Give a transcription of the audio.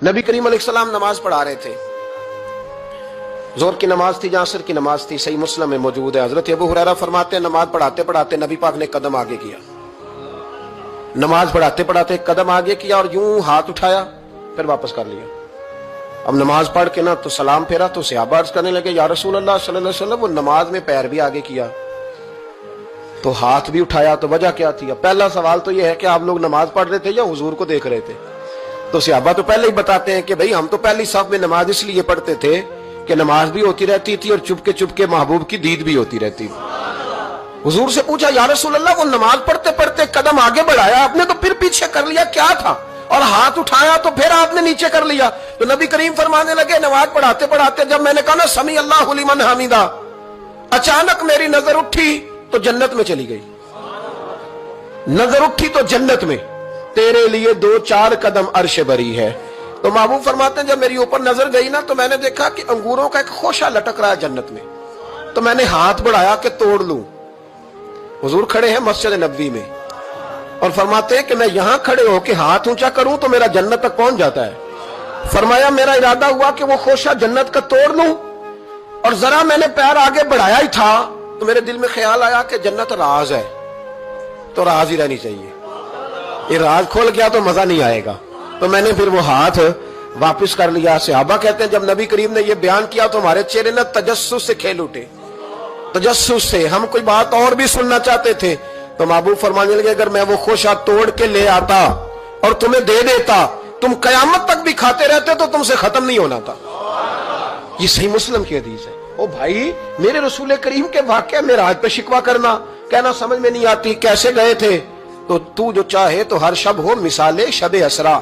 نبی کریم علیہ السلام نماز پڑھا رہے تھے، ظہر کی نماز تھی، عصر کی نماز تھی، صحیح مسلم میں موجود ہے۔ حضرت ابو ہریرہ فرماتے ہیں نماز پڑھاتے پڑھاتے نبی پاک نے قدم آگے کیا، نماز پڑھاتے پڑھاتے قدم آگے کیا اور یوں ہاتھ اٹھایا پھر واپس کر لیا۔ اب نماز پڑھ کے نا تو سلام پھیرا تو صحابہ عرض کرنے لگے یا رسول اللہ صلی اللہ علیہ وسلم وہ نماز میں پیر بھی آگے کیا تو ہاتھ بھی اٹھایا، تو وجہ کیا تھی؟ پہلا سوال تو یہ ہے کہ آپ لوگ نماز پڑھ رہے تھے یا حضور کو دیکھ رہے تھے؟ تو صحابہ تو پہلے ہی بتاتے ہیں کہ بھئی ہم تو پہلی صف میں نماز اس لیے پڑھتے تھے کہ نماز بھی ہوتی رہتی تھی اور چپ کے محبوب کی دید بھی ہوتی رہتی تھی۔ حضور سے پوچھا یا رسول اللہ وہ نماز پڑھتے پڑھتے قدم آگے بڑھایا آپ نے تو پھر پیچھے کر لیا، کیا تھا؟ اور ہاتھ اٹھایا تو پھر آپ نے نیچے کر لیا۔ تو نبی کریم فرمانے لگے نماز پڑھاتے پڑھاتے جب میں نے کہا نا سمی اللہ لمن حمیدہ، اچانک میری نظر اٹھی تو جنت میں چلی گئی، نظر اٹھی تو جنت میں، تیرے لیے 2-4 قدم عرش بری ہے۔ تو محبوب فرماتے ہیں جب میری اوپر نظر گئی نا تو میں نے دیکھا کہ انگوروں کا ایک خوشہ لٹک رہا ہے جنت میں، تو میں نے ہاتھ بڑھایا کہ توڑ لوں۔ حضور کھڑے ہیں مسجد نبوی میں اور فرماتے ہیں کہ میں یہاں کھڑے ہو کے ہاتھ اونچا کروں تو میرا جنت تک پہنچ جاتا ہے۔ فرمایا میرا ارادہ ہوا کہ وہ خوشہ جنت کا توڑ لوں اور ذرا میں نے پیر آگے بڑھایا ہی تھا تو میرے دل میں خیال آیا کہ جنت راز ہے تو راز ہی رہنی چاہیے، یہ راز کھول گیا تو مزہ نہیں آئے گا، تو میں نے پھر وہ ہاتھ واپس کر لیا۔ صحابہ کہتے ہیں جب نبی کریم نے یہ بیان کیا تو ہمارے چہرے نہ تجسس سے کھیل اٹھے، تجسس سے ہم کوئی بات اور بھی سننا چاہتے تھے۔ تو محبوب فرمانے لگے اگر میں وہ خوشہ توڑ کے لے آتا اور تمہیں دے دیتا تم قیامت تک بھی کھاتے رہتے تو تم سے ختم نہیں ہونا تھا۔ یہ صحیح مسلم کی حدیث ہے۔ او بھائی میرے رسول کریم کے واقعہ معراج پہ شکوہ کرنا، کہنا سمجھ میں نہیں آتی کیسے گئے تھے؟ تو جو چاہے تو ہر شب ہو مثال شب اسرا،